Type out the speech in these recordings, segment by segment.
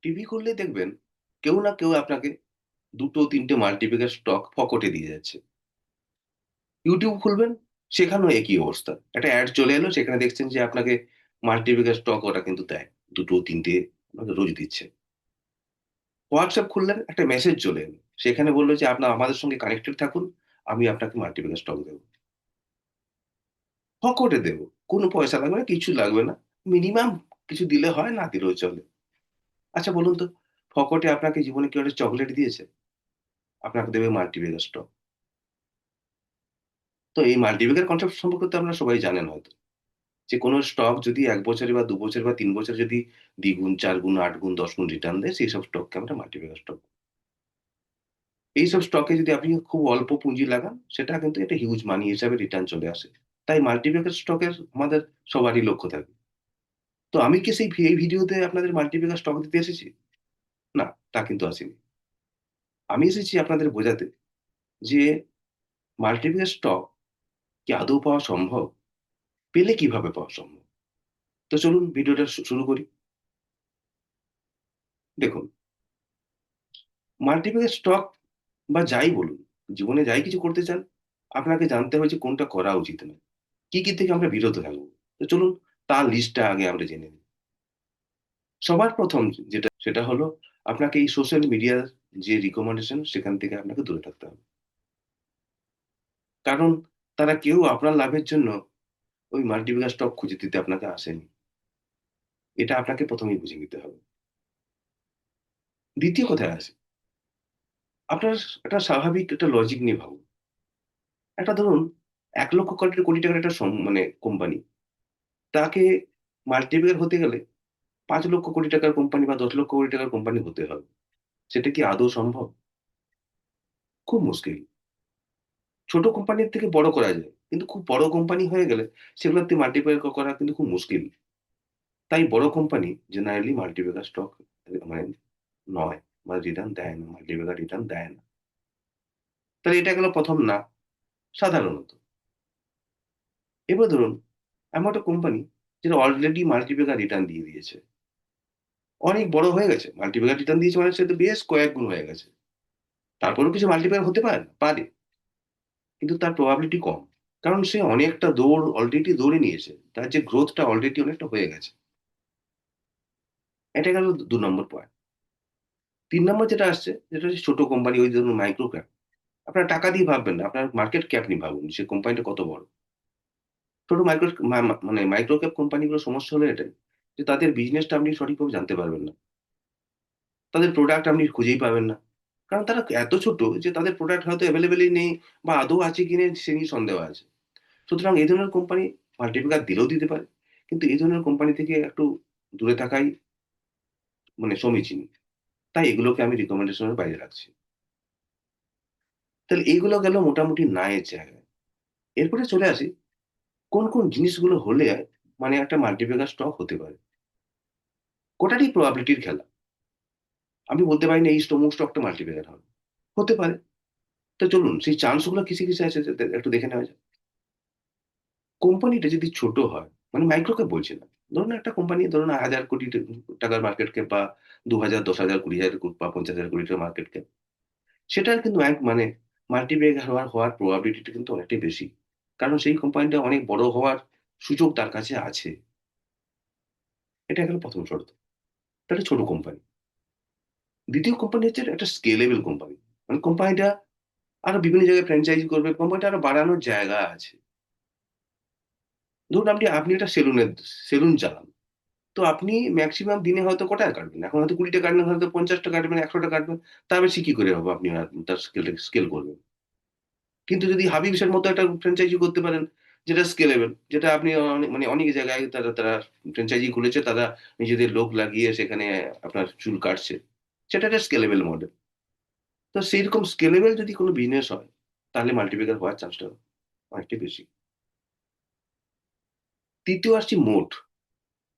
TV খুললে দেখবেন কেউ না কেউ আপনাকে দুটো তিনটে মাল্টিপ্যাকের স্টক ফকটে দিয়ে যাচ্ছে। ইউটিউব খুলবেন, সেখানেও একই অবস্থা। একটা অ্যাড চলে এলো, সেখানে দেখছেন যে আপনাকে মাল্টিপ্যাকের স্টক ওরা কিন্তু দেয়, দুটো তিনটে আপনাকে রোজ দিচ্ছে। হোয়াটসঅ্যাপ খুললেন, একটা মেসেজ চলে এলো, সেখানে বললো যে আপনার আমাদের সঙ্গে কানেক্টেড থাকুন, আমি আপনাকে মাল্টিপ্যাকের স্টক দেবো, ফকটে দেবো। কোনো পয়সা লাগবে না, কিছু লাগবে না। মিনিমাম কিছু দিলে হয়, না দিলেও চলে। আচ্ছা বলুন তো, ফকটে আপনাকে জীবনে কেউ একটা চকলেট দিয়েছে? আপনাকে দেবে মাল্টিপ্যাকের স্টক। তো এই মাল্টিপ্যাকের কনসেপ্ট সম্পর্কে তো আপনারা সবাই জানেন হয়তো। যে কোনো স্টক যদি ১ বছরে বা ২ বছর বা ৩ বছর যদি দ্বিগুণ, ৪ গুণ, ৮ গুণ, ১০ গুণ রিটার্ন দেয়, সেইসব স্টককে আমরা মাল্টিপ্যাকার স্টক। এইসব স্টকে যদি আপনি খুব অল্প পুঁজি লাগান, সেটা কিন্তু একটা হিউজ মানি হিসাবে রিটার্ন চলে আসে। তাই মাল্টিপ্যাকার স্টকের আমাদের সবারই লক্ষ্য থাকে। তো আমি কি এই ভিডিওতে আপনাদের মাল্টিপ্যাকার স্টক দিতে এসেছি? না, তা কিন্তু আসিনি। আমি এসেছি আপনাদের বোঝাতে যে মাল্টিপ্যাকার স্টক কি আদৌ পাওয়া সম্ভব? পেলে কিভাবে পাওয়া সম্ভব? তো চলুন ভিডিওটা শুরু করি। দেখুন, মাল্টিপ্যাকের স্টক বা যাই বলুন, জীবনে যাই কিছু করতে চান, আপনাকে জানতে হবে যে কোনটা করা উচিত নয়। কি থেকে আমরা বিরত থাকবো। তো চলুন তার লিস্টটা আগে আমরা জেনে নিই। সবার ১ম যেটা সেটা হলো আপনাকে এই সোশ্যাল মিডিয়ার যে রিকমেন্ডেশন সেখান থেকে আপনাকে দূরে থাকতে হবে। কারণ তারা কেউ আপনার লাভের জন্য ওই মাল্টিপ্যাকার স্টক খুঁজে দিতে আপনাকে আসেনি। এটা আপনাকে ১ম এই বুঝে নিতে হবে। ২য় কথায় আসি। আপনার একটা স্বাভাবিক একটা লজিক নিয়ে ভাবুন। একটা ধরুন ৳১,০০,০০০ কোটি টাকার একটা মানে কোম্পানি। তাকে মাল্টিপ্যাকার হতে গেলে ৳৫,০০,০০০ কোটি টাকার কোম্পানি বা ৳১০,০০,০০০ কোটি টাকার কোম্পানি হতে হবে। সেটা কি আদৌ সম্ভব? খুব মুশকিল। ছোট কোম্পানির থেকে বড় করা যায়। কিন্তু খুব বড় কোম্পানি হয়ে গেলে সেগুলোতে মাল্টিপ্যাকার করা কিন্তু খুব মুশকিল। তাই বড় কোম্পানি জেনারেলি মাল্টিপ্যাকার স্টক মানে নয় বা রিটার্ন দেয় না। মাল্টিপ্যাকার রিটার্ন দেয় না। তাহলে এটা গেল ১ম না, সাধারণত। এবার ধরুন এমন একটা কোম্পানি যেটা অলরেডি মাল্টিপ্যাকার রিটার্ন দিয়ে দিয়েছে। অনেক বড় হয়ে গেছে। মাল্টিপ্যাকার রিটার্ন দিয়েছে মানে সে তো বেশ কয়েক গুণ হয়ে গেছে। তারপরেও কিছু মাল্টিপ্লায়ার হতে পারে না? পারে। কিন্তু তার প্রবাবিলিটি কম। কারণ সে অনেকটা দৌড় অলরেডি দৌড়ে নিয়েছে। তার যে গ্রোথটা অলরেডি অনেকটা হয়ে গেছে। এটা গেল ২ নম্বর পয়েন্ট। ৩ নম্বর যেটা আসছে, যেটা হচ্ছে ছোট কোম্পানি ওই ধরুন মাইক্রো ক্যাপ। আপনার টাকা দিয়ে ভাববেন না, আপনার মার্কেট ক্যাপ নিয়ে ভাবুন সে কোম্পানিটা কত বড়। ছোট মাইক্রো মা মা মানে মাইক্রো ক্যাপ কোম্পানিগুলোর সমস্যা হলো এটাই যে তাদের বিজনেসটা আপনি সঠিকভাবে জানতে পারবেন না। তাদের প্রোডাক্ট আপনি খুঁজেই পাবেন না। কারণ তারা এত ছোট যে তাদের প্রোডাক্ট হয়তো এভেইলেবলই নেই বা আদৌ আছে কিনা সে নিয়ে সন্দেহ আছে। সুতরাং এই ধরনের কোম্পানি মাল্টিপ্যাকার দিলেও দিতে পারে। কিন্তু এই ধরনের কোম্পানি থেকে একটু দূরে থাকাই সমীচীন। তাই এগুলোকে আমি রিকমেন্ডেশন এর বাইরে রাখছি। তাহলে এইগুলো গেল মোটামুটি না এর জায়গায়। এরপরে চলে আসি কোন জিনিসগুলো হলে একটা মাল্টিপ্যাকার স্টক হতে পারে। গোটাটাই প্রবাবিলিটির খেলা। আমি বলতে পারি না এই অমুক স্টকটা মাল্টিপ্যাকার হবে। হতে পারে। তো চলুন সেই চান্স গুলো কিসে আছে একটু দেখে নেওয়া যাক। কোম্পানিটা যদি ছোট হয়, মানে মাইক্রো ক্যাপ বলছি না। ধরুন একটা কোম্পানি ধরুন ৳১,০০০ কোটি টাকার মার্কেট ক্যাপ বা ২,০০০, ১০,০০০, ২০,০০০ বা ৫০,০০০ কোটি টাকার মার্কেট ক্যাপ। সেটার কিন্তু মাল্টিব্যাগের হওয়ার প্রবাবিলিটিটা কিন্তু অনেকটাই বেশি। কারণ সেই কোম্পানিটা অনেক বড় হওয়ার সুযোগ তার কাছে আছে। এটা গেল ১ম শর্ত। তাহলে ছোট কোম্পানি। ২য় কোম্পানি হচ্ছে একটা স্কেলেবল কোম্পানি। মানে কোম্পানিটা আরো বিভিন্ন জায়গায় ফ্র্যাঞ্চাইজি করবে। কোম্পানিটা আরো বাড়ানোর জায়গা আছে। ধরুন আপনি একটা সেলুন চালান। তো আপনি মেক্সিমাম দিনে হয়তো কটাকা কাটবেন? এখন হয়তো ৳২০ কাটবেন, হয়তো ৳৫০ কাটবেন, ৳১০০ কাটবেন। তার বেশি কি করে হবে আপনি তার স্কেল করবেন। কিন্তু যদি হাবিবস-এর মতো একটা ফ্র্যাঞ্চাইজি করতে পারেন, যেটা স্কেলেবল, যেটা আপনি অনেক জায়গায় তারা ফ্র্যাঞ্চাইজি খুলেছে, তারা নিজেদের লোক লাগিয়ে সেখানে আপনার চুল কাটছে। সেটা একটা স্কেলেবল মডেল। তো সেইরকম স্কেলেবল যদি কোন বিজনেস হয়, তাহলে মাল্টিপ্যাকার হওয়ার চান্সটা অনেকটাই বেশি। ৩য় আসছি মোট।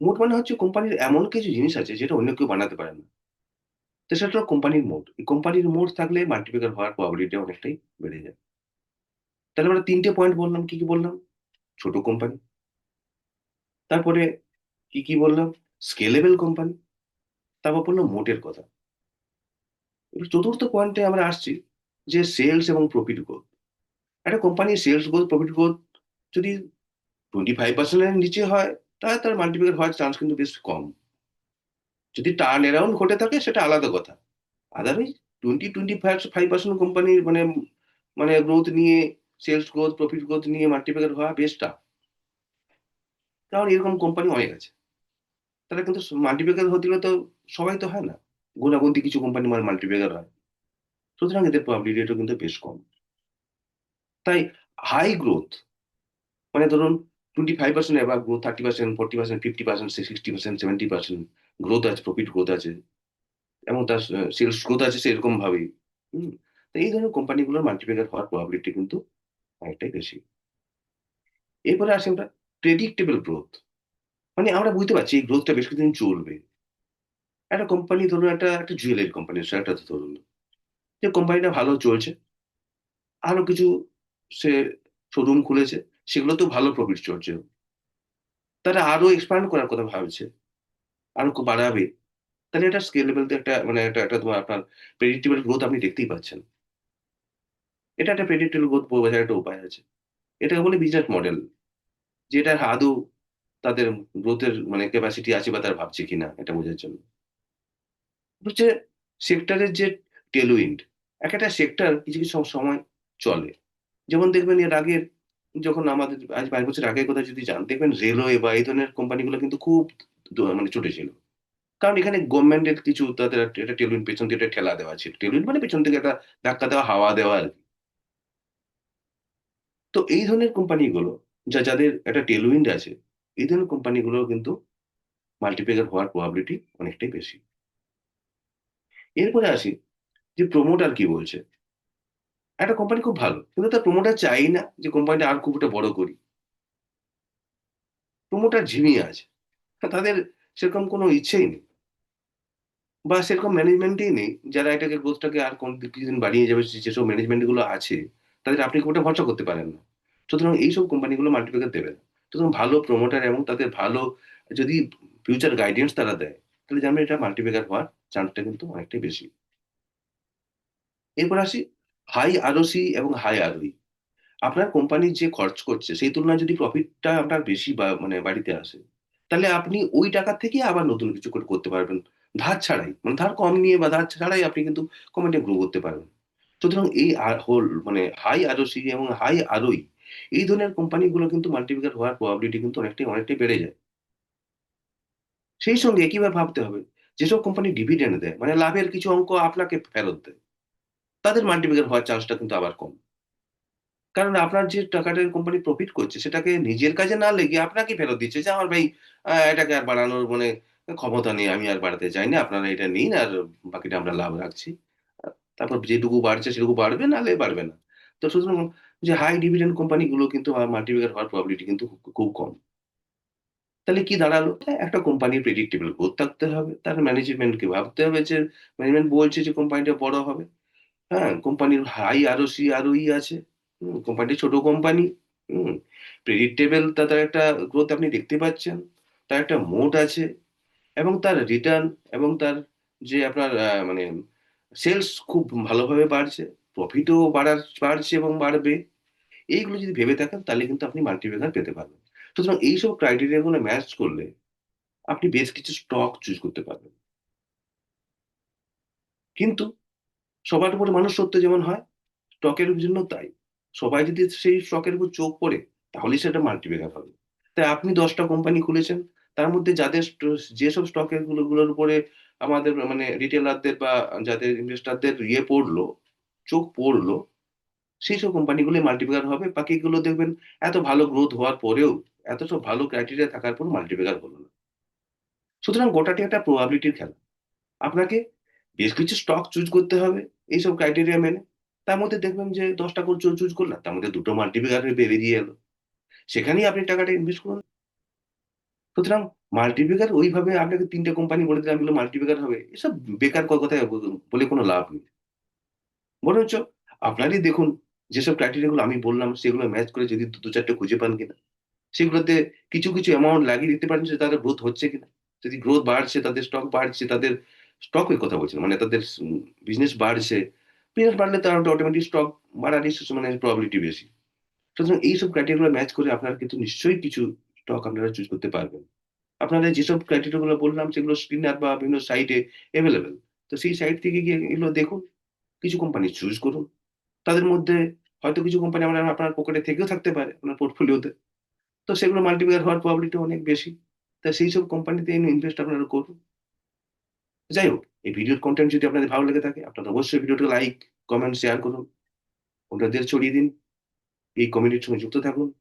মোট মানে হচ্ছে কোম্পানির এমন কিছু জিনিস আছে যেটা অন্য কেউ বানাতে পারে না। তো সেটা হলো কোম্পানির মোট। এই কোম্পানির মোট থাকলে মাল্টিপ্যাকার হওয়ার প্রবাবিলিটি অনেকটাই বেড়ে যায়। তাহলে আমরা ৩ টে পয়েন্ট বললাম। কি বললাম? ছোট কোম্পানি। তারপরে কি বললাম? Scalable company. তারপর বললো মোটের কথা। এবার চতুর্থ পয়েন্টে আমরা আসছি, যে সেলস এবং প্রফিট গ্রোথ। একটা কোম্পানির সেলস গ্রোথ, প্রফিট গ্রোথ যদি 25%-এর নিচে হয়, তাহলে তার মাল্টিপ্লিকেট হওয়ার চান্স কিন্তু বেশ কম। যদি টার্ন অ্যারাউন্ড ঘটে থাকে সেটা আলাদা কথা। আদারওয়াইজ 20-25% কোম্পানির মানে মানে গ্রোথ নিয়ে, সেলস গ্রোথ, প্রফিট গ্রোথ নিয়ে মাল্টিপ্লিকেট হওয়া বেশ টাফ। কারণ এরকম কোম্পানি অনেক আছে। তারা কিন্তু মাল্টিপ্লিকেট হতে গেলে তো সবাই তো হয় না, গুণাগুন্তি কিছু কোম্পানি মাল্টিপ্লিকেট হয়। সুতরাং এদের প্রবাবিলিটিও কিন্তু বেশ কম। তাই হাই গ্রোথ, মানে ধরুন 25% এবার গ্রোথ, 30%, 40%, 50%, 60%, 70% গ্রোথ আছে, প্রফিট গ্রোথ আছে, এবং তার সেলস গ্রোথ আছে সেরকম ভাবেই। হম। তো এই ধরনের কোম্পানিগুলোর মাল্টিপ্লিকেট হওয়ার প্রবাবিলিটি কিন্তু অনেকটাই বেশি। এরপরে আসি আমরা প্রেডিক্টেবল গ্রোথ। মানে আমরা বুঝতে পারছি এই গ্রোথটা বেশ কিছুদিন চলবে। একটা কোম্পানি ধরুন, একটা একটা জুয়েলারি কোম্পানি সেটা ধরুন, যে কোম্পানিটা ভালো চলছে, আরো কিছু সে শোরুম খুলেছে, সেগুলো তো ভালো প্রফিট চলছে, তারা আরো এক্সপ্যান্ড করার কথা ভাবছে, আরো বাড়াবে। তাহলে এটা স্কেলেবল, একটা মানে একটা একটা তোমার আপনার প্রেডিক্টেবল গ্রোথ আপনি দেখতেই পাচ্ছেন। এটা একটা প্রেডিক্টেবল গ্রোথ বোঝার একটা উপায় আছে। এটাকে বলে বিজনেস মডেল, যেটা আদৌ তাদের গ্রোথের মানে ক্যাপাসিটি আছে বা তারা ভাবছে কিনা, এটা বোঝার জন্য। হচ্ছে সেক্টরের যে টেলউইন্ড, এক একটা সেক্টর কিছু কিছু সময় চলে। যেমন দেখবেন এর আগের, যখন আমাদের আজ 5 বছর আগের কথা যদি যান, দেখবেন রেলওয়ে বা এই ধরনের কোম্পানিগুলো কিন্তু খুব মানে চটেছিল। কারণ এখানে গভর্নমেন্টের কিছু তাদের একটা টেলুইন পেছন থেকে একটা ঠেলা দেওয়া ছিল, টেলুইন মানে পেছন থেকে একটা ধাক্কা দেওয়া, হাওয়া দেওয়া আর কি। তো এই ধরনের কোম্পানিগুলো, যাদের একটা টেলউইন্ড আছে, এই ধরনের কোম্পানিগুলো কিন্তু মাল্টিপ্লিকার হওয়ার প্রবাবিলিটি অনেকটাই বেশি। এরপরে আসি যে প্রমোটার কি বলছে। একটা কোম্পানি খুব ভালো, কিন্তু তার প্রমোটার চাই না যে কোম্পানিটা আর খুব একটা বড় করি। প্রমোটার ঝিমিয়ে আছে, তাদের সেরকম কোনো ইচ্ছেই নেই, বা সেরকম ম্যানেজমেন্টই নেই যারা এটাকে গ্রোথটাকে আর কোন কিছুদিন বাড়িয়ে যাবে। যেসব ম্যানেজমেন্ট গুলো আছে, তাদের আপনি খুব একটা ভরসা করতে পারেন না। সুতরাং এইসব কোম্পানিগুলো মাল্টিপ্লিকার দেবে না। সুতরাং ভালো প্রমোটার এবং তাদের ভালো যদি ফিউচার গাইডেন্স তারা দেয়, তাহলে জানবেন এটা মাল্টিপ্লিকার হওয়ার চান্সটা কিন্তু অনেকটাই বেশি। এরপর আসি হাই আরওসি এবং হাই আরওই। আপনার কোম্পানি যে খরচ করছে সেই তুলনায় যদি প্রফিটটা আপনার বেশি বা মানে বাড়িতে আসে, তাহলে আপনি ওই টাকা থেকে আবার নতুন কিছু করে করতে পারবেন, ধার ছাড়াই, মানে ধার কম নিয়ে বা ধার ছাড়াই আপনি কিন্তু কোম্পানিটা গ্রো করতে পারবেন। সুতরাং এই হোল মানে হাই আরওসি এবং হাই আরওই, এই ধরনের কোম্পানিগুলো কিন্তু মাল্টিপ্লিকার হওয়ার প্রবাবিলিটি কিন্তু অনেকটাই অনেকটাই বেড়ে যায়। সেই সঙ্গে একইভাবে ভাবতে হবে, যেসব কোম্পানি ডিভিডেন্ড দেয়, মানে লাভের কিছু অঙ্ক আপনাকে ফেরত দেয়, তাদের মাল্টিপ্লিকার হওয়ার চান্সটা কিন্তু আবার কম। কারণ আপনার যে টাকাটা কোম্পানি প্রফিট করছে, সেটাকে নিজের কাজে না লেগে আপনাকে ফেরত দিচ্ছে, যে আমার ভাই এটাকে আর বাড়ানোর মানে ক্ষমতা নেই, আমি আর বাড়াতে চাই না, আপনারা এটা নিন আর বাকিটা আমরা লাভ রাখছি। তারপর যেটুকু বাড়ছে সেটুকু বাড়বে, নাহলে বাড়বে না। তো সুতরাং যে হাই ডিভিডেন্ড কোম্পানিগুলো কিন্তু মাল্টিপ্লিকার হওয়ার প্রবাবিলিটি কিন্তু খুব খুব কম। তাহলে কি দাঁড়ালো, একটা কোম্পানির প্রেডিক্টেবল গ্রোথ থাকতে হবে, তার ম্যানেজমেন্টকে ভাবতে হবে যে ম্যানেজমেন্ট বলছে যে কোম্পানিটা বড় হবে। হ্যাঁ, কোম্পানির হাই আরওসি আরওই আছে। কোম্পানিটি ছোট কোম্পানি। হুম। প্রেডিক্টেবল, তার একটা গ্রোথ আপনি দেখতে পাচ্ছেন, তার একটা মোট আছে, এবং তার রিটার্ন এবং তার যে আপনার মানে সেলস খুব ভালোভাবে বাড়ছে, প্রফিটও বাড়ছে এবং বাড়বে। এইগুলো যদি ভেবে থাকেন, তাহলে কিন্তু আপনি মাল্টিপ্লিকার পেতে পারবেন। সুতরাং এইসব ক্রাইটেরিয়া গুলো ম্যাচ করলে আপনি বেশ কিছু স্টক চুজ করতে পারবেন। কিন্তু সবার উপরে মানুষ সত্য যেমন হয়, স্টকের জন্য তাই। সবাই যদি সেই স্টকের উপর চোখ পড়ে, তাহলেই সেটা মাল্টিপ্লিকার হবে। তাই আপনি 10টা কোম্পানি খুলেছেন, তার মধ্যে যাদের যেসব স্টকের গুলোর উপরে আমাদের মানে রিটেলারদের বা যাদের ইনভেস্টারদের পড়লো, চোখ পড়লো, সেই সব কোম্পানিগুলো মাল্টিপ্লিকার হবে। বাকিগুলো দেখবেন এত ভালো গ্রোথ হওয়ার পরেও, এত সব ভালো ক্রাইটেরিয়া থাকার পর মাল্টিপ্লিকার হলো না। সুতরাং গোটাটি একটা প্রবাবিলিটির খেলা। আপনাকে বেশ কিছু স্টক চুজ করতে হবে এইসব ক্রাইটেরিয়া মেনে। তার মধ্যে দেখবেন যে 10টা করে চুজ করলাম, তার মধ্যে দুটো মাল্টিপ্লিকার হয়ে বেরিয়ে এলো, সেখানেই আপনি টাকাটা ইনভেস্ট করুন। সুতরাং মাল্টিপ্লিকার ওইভাবে আপনাকে 3টে কোম্পানি বলে দিলাম এগুলো মাল্টিপ্লিকার হবে, এসব বেকার কথা বলে কোনো লাভ নেই। বরঞ্চ আপনারই দেখুন, যেসব ক্রাইটেরিয়া গুলো আমি বললাম সেগুলো ম্যাচ করে যদি দু চারটে খুঁজে পান কিনা, সেগুলোতে কিছু কিছু অ্যামাউন্ট লাগিয়ে দিতে পারেন যে তাদের গ্রোথ হচ্ছে কিনা। যদি গ্রোথ বাড়ছে, তাদের স্টক বাড়ছে, তাদের স্টকের কথা বলছি না, মানে তাদের বিজনেস বাড়ছে। বিজনেস বাড়লে তার অটোমেটিক স্টক বাড়ারই মানে প্রবাবিলিটি বেশি। সুতরাং এইসব ক্রাইটেরিয়া গুলো ম্যাচ করে আপনারা কিন্তু নিশ্চয়ই কিছু স্টক আপনারা চুজ করতে পারবেন। আপনাদের যেসব ক্রাইটেরিয়া গুলো বললাম সেগুলো স্ক্রিনার বা বিভিন্ন সাইটে এভেলেবেল। তো সেই সাইট থেকে গিয়ে এগুলো দেখুন, কিছু কোম্পানি চুজ করুন। তাদের মধ্যে হয়তো কিছু কোম্পানি আপনার পকেটে থেকেও থাকতে পারে, আপনার পোর্টফোলিওতে। তো সেগুলো মাল্টিপ্লায়ার হওয়ার প্রবাবিলিটি অনেক বেশি। তাই সেইসব কোম্পানিতে ইনভেস্ট আপনারা করুন। যাই হোক, এই ভিডিওর কনটেন্ট যদি আপনাদের ভালো লেগে থাকে, আপনারা অবশ্যই ভিডিওটা লাইক, কমেন্ট, শেয়ার করুন। অন্যদের ছড়িয়ে দিন। এই কমিউনিটির সঙ্গে যুক্ত থাকুন।